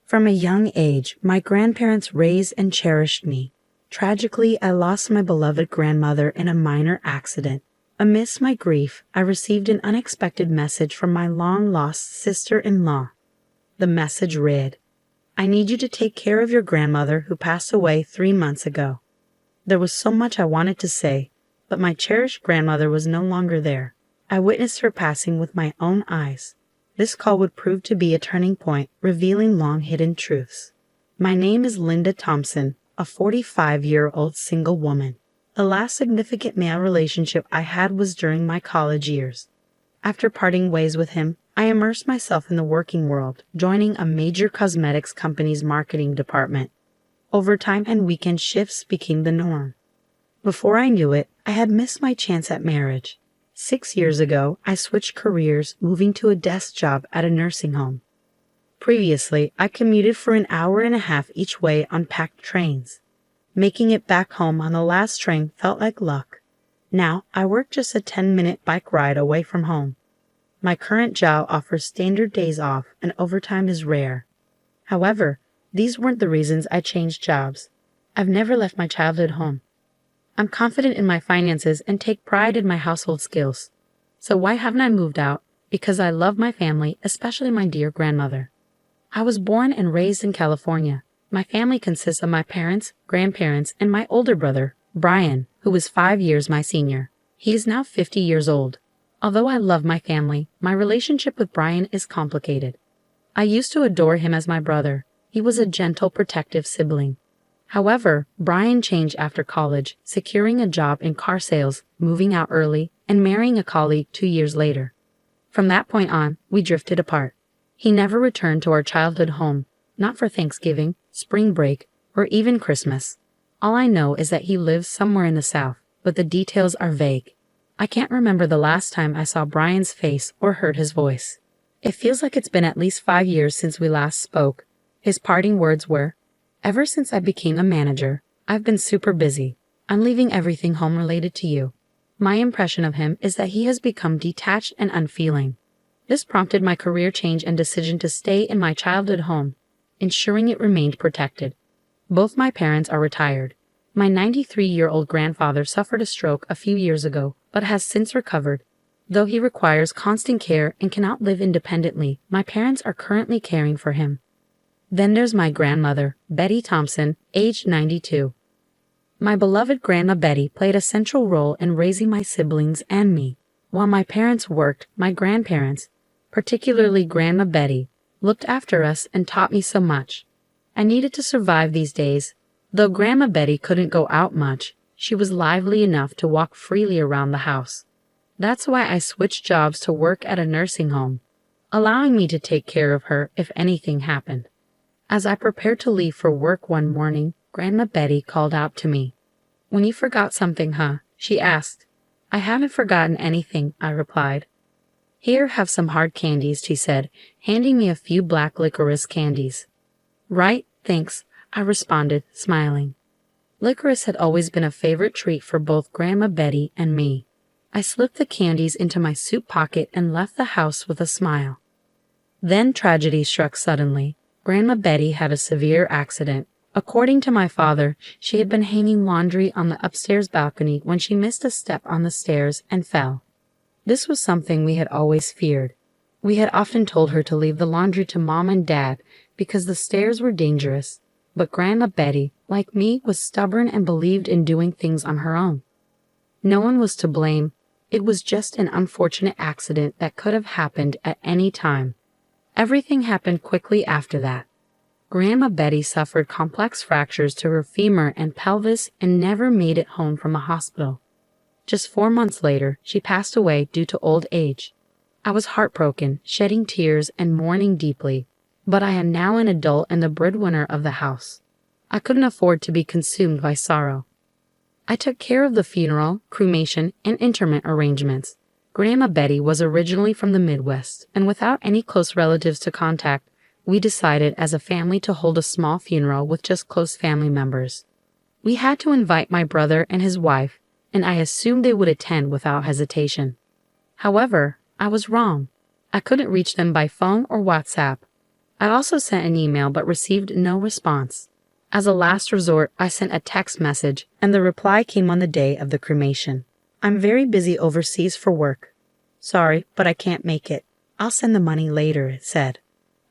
From a young age, my grandparents raised and cherished me. Tragically, I lost my beloved grandmother in a minor accident. Amidst my grief, I received an unexpected message from my long-lost sister-in-law. The message read, "I need you to take care of your grandmother who passed away 3 months ago." There was so much I wanted to say, but my cherished grandmother was no longer there. I witnessed her passing with my own eyes. This call would prove to be a turning point, revealing long-hidden truths. My name is Linda Thompson, a 45-year-old single woman. The last significant male relationship I had was during my college years. After parting ways with him, I immersed myself in the working world, joining a major cosmetics company's marketing department. Overtime and weekend shifts became the norm. Before I knew it, I had missed my chance at marriage. 6 years ago, I switched careers, moving to a desk job at a nursing home. Previously, I commuted for an hour and a half each way on packed trains. Making it back home on the last train felt like luck. Now, I work just a 10-minute bike ride away from home. My current job offers standard days off and overtime is rare. However, these weren't the reasons I changed jobs. I've never left my childhood home. I'm confident in my finances and take pride in my household skills. So why haven't I moved out? Because I love my family, especially my dear grandmother. I was born and raised in California. My family consists of my parents, grandparents, and my older brother, Brian, who was 5 years my senior. He is now 50 years old. Although I love my family, my relationship with Brian is complicated. I used to adore him as my brother. He was a gentle, protective sibling. However, Brian changed after college, securing a job in car sales, moving out early, and marrying a colleague 2 years later. From that point on, we drifted apart. He never returned to our childhood home, not for Thanksgiving, spring break, or even Christmas. All I know is that he lives somewhere in the South, but the details are vague. I can't remember the last time I saw Brian's face or heard his voice. It feels like it's been at least 5 years since we last spoke. His parting words were, "Ever since I became a manager, I've been super busy. I'm leaving everything home related to you." My impression of him is that he has become detached and unfeeling. This prompted my career change and decision to stay in my childhood home, ensuring it remained protected. Both my parents are retired. My 93-year-old grandfather suffered a stroke a few years ago, but has since recovered. Though he requires constant care and cannot live independently, my parents are currently caring for him. Then there's my grandmother, Betty Thompson, aged 92. My beloved Grandma Betty played a central role in raising my siblings and me. While my parents worked, my grandparents, particularly Grandma Betty, looked after us and taught me so much. I needed to survive these days. Though Grandma Betty couldn't go out much, she was lively enough to walk freely around the house. That's why I switched jobs to work at a nursing home, allowing me to take care of her if anything happened. As I prepared to leave for work one morning, Grandma Betty called out to me. "When you forgot something, huh?" she asked. "I haven't forgotten anything," I replied. "Here, have some hard candies," she said, handing me a few black licorice candies. "Right, thanks," I responded, smiling. Licorice had always been a favorite treat for both Grandma Betty and me. I slipped the candies into my suit pocket and left the house with a smile. Then tragedy struck suddenly. Grandma Betty had a severe accident. According to my father, she had been hanging laundry on the upstairs balcony when she missed a step on the stairs and fell. This was something we had always feared. We had often told her to leave the laundry to Mom and Dad because the stairs were dangerous. But Grandma Betty, like me, was stubborn and believed in doing things on her own. No one was to blame. It was just an unfortunate accident that could have happened at any time. Everything happened quickly after that. Grandma Betty suffered complex fractures to her femur and pelvis and never made it home from a hospital. Just 4 months later, she passed away due to old age. I was heartbroken, shedding tears and mourning deeply, but I am now an adult and the breadwinner of the house. I couldn't afford to be consumed by sorrow. I took care of the funeral, cremation, and interment arrangements. Grandma Betty was originally from the Midwest, and without any close relatives to contact, we decided as a family to hold a small funeral with just close family members. We had to invite my brother and his wife, and I assumed they would attend without hesitation. However, I was wrong. I couldn't reach them by phone or WhatsApp. I also sent an email but received no response. As a last resort, I sent a text message, and the reply came on the day of the cremation. I'm very busy overseas for work. Sorry, but I can't make it. I'll send the money later, it said.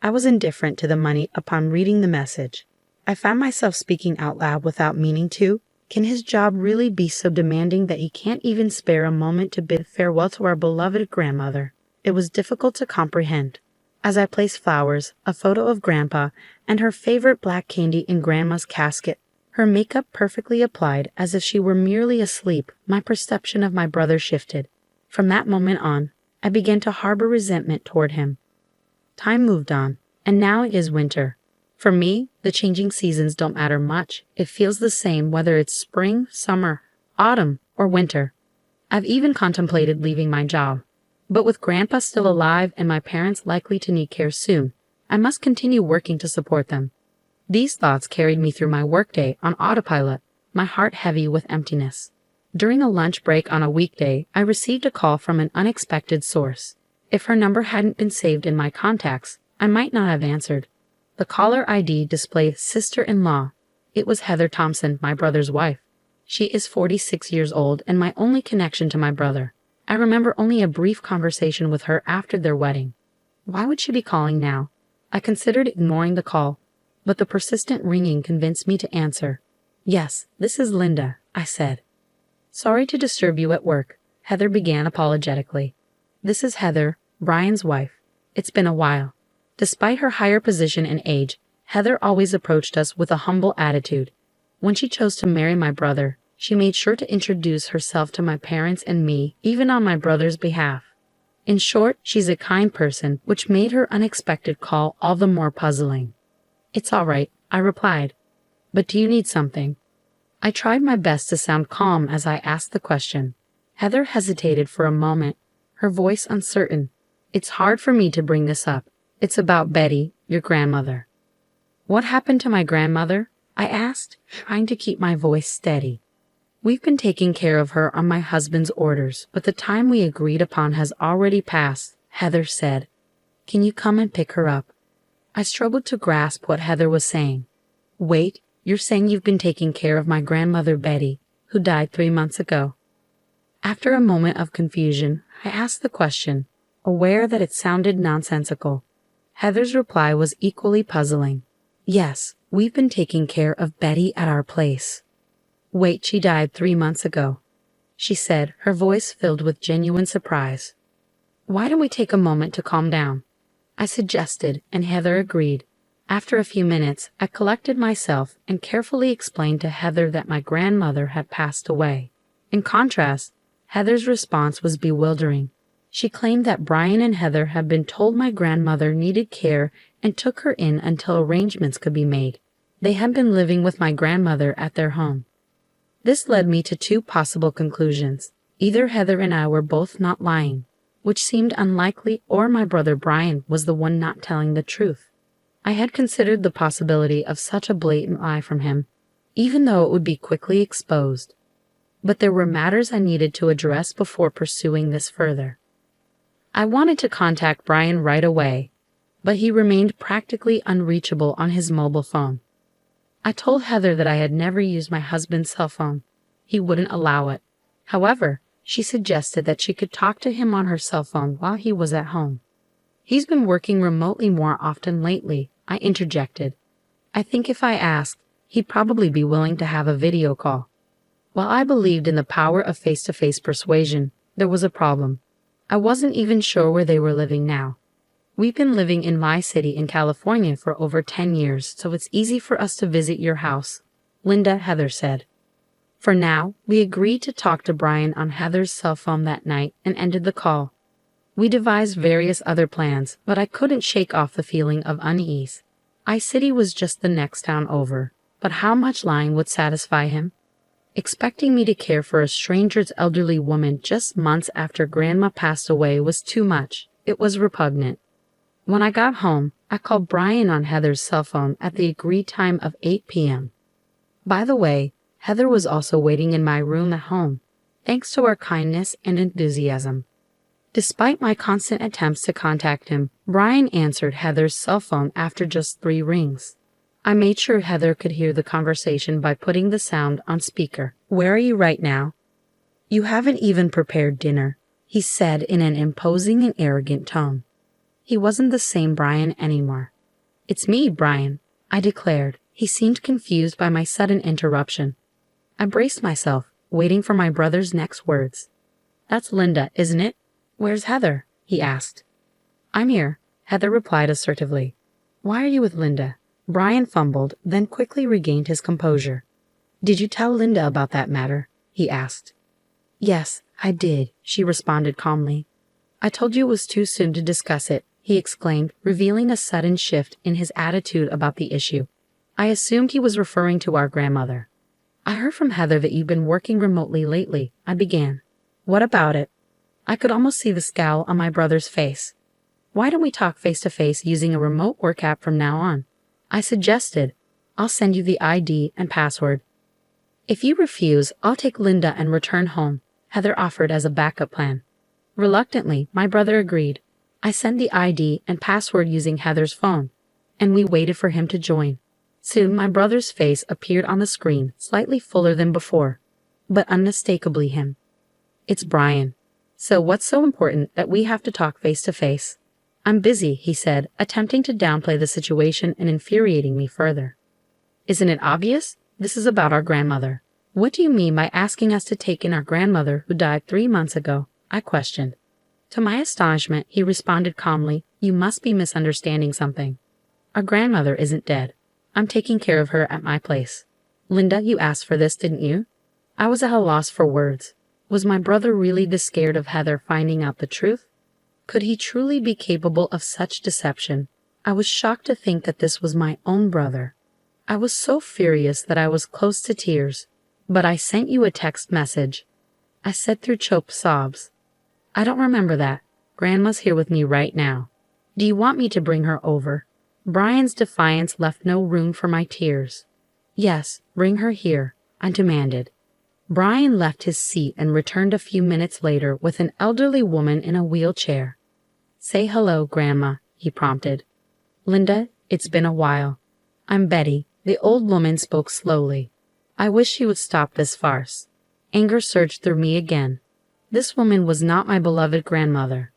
I was indifferent to the money upon reading the message. I found myself speaking out loud without meaning to. Can his job really be so demanding that he can't even spare a moment to bid farewell to our beloved grandmother? It was difficult to comprehend. As I placed flowers, a photo of Grandpa, and her favorite black candy in Grandma's casket, her makeup perfectly applied as if she were merely asleep, my perception of my brother shifted. From that moment on, I began to harbor resentment toward him. Time moved on, and now it is winter. For me, the changing seasons don't matter much. It feels the same whether it's spring, summer, autumn, or winter. I've even contemplated leaving my job. But with Grandpa still alive and my parents likely to need care soon, I must continue working to support them. These thoughts carried me through my workday on autopilot, my heart heavy with emptiness. During a lunch break on a weekday, I received a call from an unexpected source. If her number hadn't been saved in my contacts, I might not have answered. The caller ID displayed sister-in-law. It was Heather Thompson, my brother's wife. She is 46 years old and my only connection to my brother. I remember only a brief conversation with her after their wedding. Why would she be calling now? I considered ignoring the call, but the persistent ringing convinced me to answer. Yes, this is Linda, I said. Sorry to disturb you at work, Heather began apologetically. This is Heather, Brian's wife. It's been a while. Despite her higher position and age, Heather always approached us with a humble attitude. When she chose to marry my brother, she made sure to introduce herself to my parents and me, even on my brother's behalf. In short, she's a kind person, which made her unexpected call all the more puzzling. It's all right, I replied. But do you need something? I tried my best to sound calm as I asked the question. Heather hesitated for a moment, her voice uncertain. It's hard for me to bring this up. It's about Betty, your grandmother. What happened to my grandmother? I asked, trying to keep my voice steady. We've been taking care of her on my husband's orders, but the time we agreed upon has already passed, Heather said. Can you come and pick her up? I struggled to grasp what Heather was saying. Wait, you're saying you've been taking care of my grandmother Betty, who died 3 months ago. After a moment of confusion, I asked the question, aware that it sounded nonsensical. Heather's reply was equally puzzling. Yes, we've been taking care of Betty at our place. Wait, she died 3 months ago, she said, her voice filled with genuine surprise. Why don't we take a moment to calm down? I suggested, and Heather agreed. After a few minutes, I collected myself and carefully explained to Heather that my grandmother had passed away. In contrast, Heather's response was bewildering. She claimed that Brian and Heather had been told my grandmother needed care and took her in until arrangements could be made. They had been living with my grandmother at their home. This led me to 2 possible conclusions. Either Heather and I were both not lying, which seemed unlikely, or my brother Brian was the one not telling the truth. I had considered the possibility of such a blatant lie from him, even though it would be quickly exposed. But there were matters I needed to address before pursuing this further. I wanted to contact Brian right away, but he remained practically unreachable on his mobile phone. I told Heather that I had never used my husband's cell phone. He wouldn't allow it. However, she suggested that she could talk to him on her cell phone while he was at home. He's been working remotely more often lately, I interjected. I think if I asked, he'd probably be willing to have a video call. While I believed in the power of face-to-face persuasion, there was a problem. I wasn't even sure where they were living now. We've been living in my city in California for over 10 years, so it's easy for us to visit your house, Linda, Heather said. For now, we agreed to talk to Brian on Heather's cell phone that night and ended the call. We devised various other plans, but I couldn't shake off the feeling of unease. I-City was just the next town over, but how much lying would satisfy him? Expecting me to care for a stranger's elderly woman just months after Grandma passed away was too much. It was repugnant. When I got home, I called Brian on Heather's cell phone at the agreed time of 8 p.m. By the way, Heather was also waiting in my room at home, thanks to our kindness and enthusiasm. Despite my constant attempts to contact him, Brian answered Heather's cell phone after just 3 rings. I made sure Heather could hear the conversation by putting the sound on speaker. "Where are you right now?" "You haven't even prepared dinner," he said in an imposing and arrogant tone. He wasn't the same Brian anymore. "It's me, Brian," I declared. He seemed confused by my sudden interruption. I braced myself, waiting for my brother's next words. "That's Linda, isn't it? Where's Heather?" he asked. "I'm here," Heather replied assertively. "Why are you with Linda?" Brian fumbled, then quickly regained his composure. "Did you tell Linda about that matter?" he asked. "Yes, I did," she responded calmly. "I told you it was too soon to discuss it," he exclaimed, revealing a sudden shift in his attitude about the issue. I assumed he was referring to our grandmother. "I heard from Heather that you've been working remotely lately," I began. "What about it?" I could almost see the scowl on my brother's face. "Why don't we talk face to face using a remote work app from now on?" I suggested. "I'll send you the ID and password." "If you refuse, I'll take Linda and return home," Heather offered as a backup plan. Reluctantly, my brother agreed. I sent the ID and password using Heather's phone, and we waited for him to join. Soon my brother's face appeared on the screen, slightly fuller than before, but unmistakably him. "It's Brian. So what's so important that we have to talk face to face?" "I'm busy," he said, attempting to downplay the situation and infuriating me further. "Isn't it obvious? This is about our grandmother." "What do you mean by asking us to take in our grandmother who died 3 months ago?" I questioned. To my astonishment, he responded calmly, "You must be misunderstanding something. Our grandmother isn't dead. I'm taking care of her at my place." "Linda, you asked for this, didn't you?" I was at a loss for words. Was my brother really this scared of Heather finding out the truth? Could he truly be capable of such deception? I was shocked to think that this was my own brother. I was so furious that I was close to tears. "But I sent you a text message," I said through choked sobs. "I don't remember that. Grandma's here with me right now. Do you want me to bring her over?" Brian's defiance left no room for my tears. "Yes, bring her here," I demanded. Brian left his seat and returned a few minutes later with an elderly woman in a wheelchair. "Say hello, Grandma," he prompted. "Linda, it's been a while. I'm Betty." The old woman spoke slowly. I wish she would stop this farce. Anger surged through me again. This woman was not my beloved grandmother.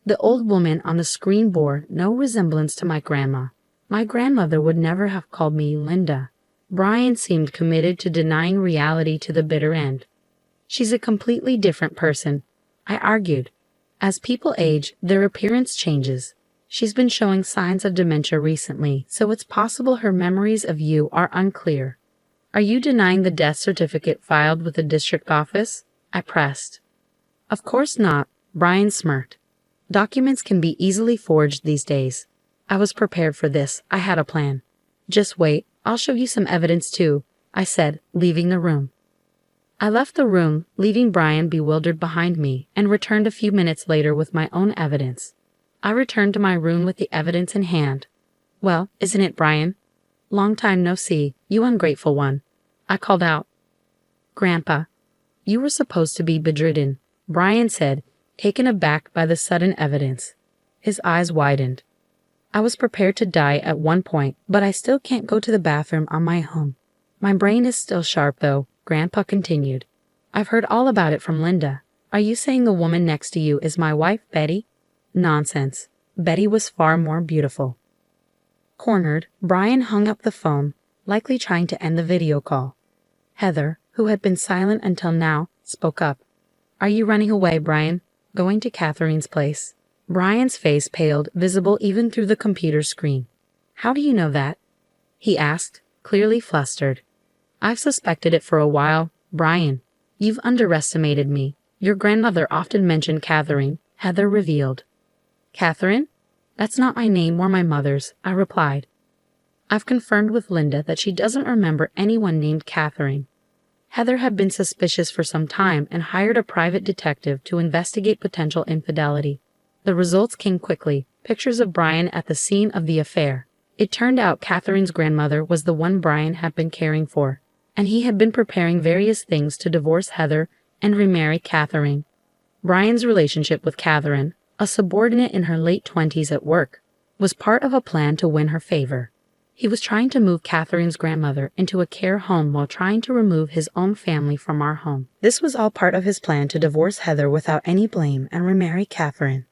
The old woman on the screen bore no resemblance to my grandma. My grandmother would never have called me Linda. Brian seemed committed to denying reality to the bitter end. "She's a completely different person," I argued. "As people age, their appearance changes. She's been showing signs of dementia recently, so it's possible her memories of you are unclear." "Are you denying the death certificate filed with the district office?" I pressed. "Of course not," Brian smirked. "Documents can be easily forged these days." I was prepared for this. I had a plan. "Just wait, I'll show you some evidence too," I said, leaving the room. I left the room, leaving Brian bewildered behind me, and returned a few minutes later with my own evidence. I returned to my room with the evidence in hand. "Well, isn't it, Brian? Long time no see, you ungrateful one," I called out. "Grandpa, you were supposed to be bedridden," Brian said, taken aback by the sudden evidence. His eyes widened. "I was prepared to die at one point, but I still can't go to the bathroom on my own. My brain is still sharp, though," Grandpa continued. "I've heard all about it from Linda. Are you saying the woman next to you is my wife, Betty?" "Nonsense. Betty was far more beautiful." Cornered, Brian hung up the phone, likely trying to end the video call. Heather, who had been silent until now, spoke up. "Are you running away, Brian? Going to Catherine's place?" Brian's face paled, visible even through the computer screen. "How do you know that?" he asked, clearly flustered. "I've suspected it for a while, Brian. You've underestimated me. Your grandmother often mentioned Catherine," Heather revealed. "Catherine? That's not my name or my mother's," I replied. "I've confirmed with Linda that she doesn't remember anyone named Catherine." Heather had been suspicious for some time and hired a private detective to investigate potential infidelity. The results came quickly, pictures of Brian at the scene of the affair. It turned out Catherine's grandmother was the one Brian had been caring for, and he had been preparing various things to divorce Heather and remarry Catherine. Brian's relationship with Catherine, a subordinate in her late 20s at work, was part of a plan to win her favor. He was trying to move Catherine's grandmother into a care home while trying to remove his own family from our home. This was all part of his plan to divorce Heather without any blame and remarry Catherine.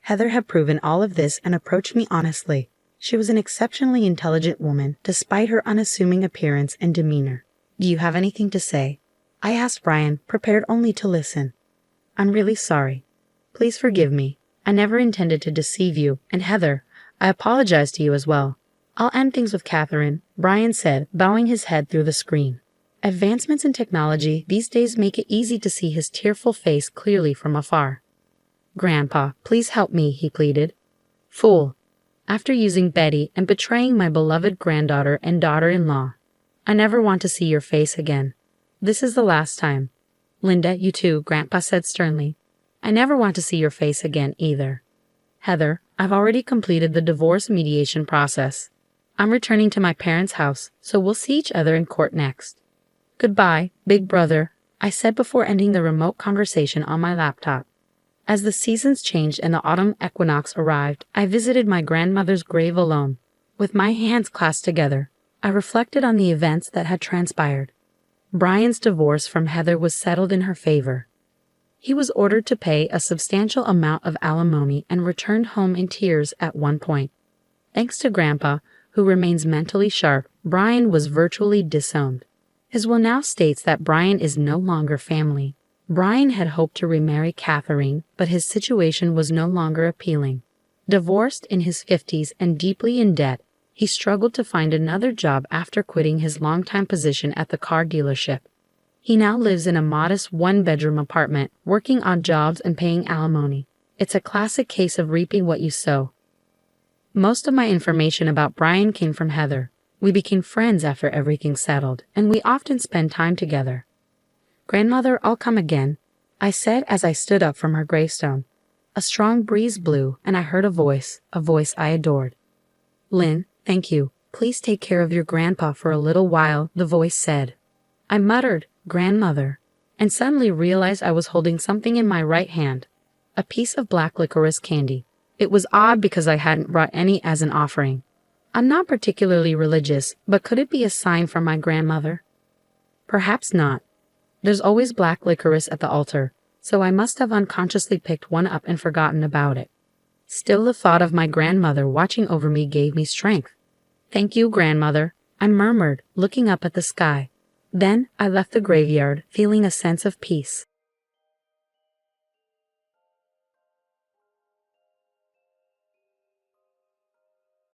Heather had proven all of this and approached me honestly. She was an exceptionally intelligent woman, despite her unassuming appearance and demeanor. "Do you have anything to say?" I asked Brian, prepared only to listen. "I'm really sorry. Please forgive me. I never intended to deceive you, and Heather, I apologize to you as well. I'll end things with Catherine," Brian said, bowing his head through the screen. Advancements in technology these days make it easy to see his tearful face clearly from afar. "Grandpa, please help me," he pleaded. "Fool. After using Betty and betraying my beloved granddaughter and daughter-in-law, I never want to see your face again. This is the last time. Linda, you too," Grandpa said sternly. "I never want to see your face again either. Heather, I've already completed the divorce mediation process. I'm returning to my parents' house, so we'll see each other in court next. Goodbye, big brother," I said before ending the remote conversation on my laptop. As the seasons changed and the autumn equinox arrived, I visited my grandmother's grave alone. With my hands clasped together, I reflected on the events that had transpired. Brian's divorce from Heather was settled in her favor. He was ordered to pay a substantial amount of alimony and returned home in tears at one point. Thanks to Grandpa, who remains mentally sharp, Brian was virtually disowned. His will now states that Brian is no longer family. Brian had hoped to remarry Catherine, but his situation was no longer appealing. Divorced in his 50s and deeply in debt, he struggled to find another job after quitting his longtime position at the car dealership. He now lives in a modest one-bedroom apartment, working odd jobs and paying alimony. It's a classic case of reaping what you sow. Most of my information about Brian came from Heather. We became friends after everything settled, and we often spend time together. "Grandmother, I'll come again," I said as I stood up from her gravestone. A strong breeze blew, and I heard a voice I adored. "Lynn, thank you. Please take care of your grandpa for a little while," the voice said. I muttered, "Grandmother," and suddenly realized I was holding something in my right hand, a piece of black licorice candy. It was odd because I hadn't brought any as an offering. I'm not particularly religious, but could it be a sign from my grandmother? Perhaps not. There's always black licorice at the altar, so I must have unconsciously picked one up and forgotten about it. Still, the thought of my grandmother watching over me gave me strength. "Thank you, Grandmother," I murmured, looking up at the sky. Then I left the graveyard, feeling a sense of peace.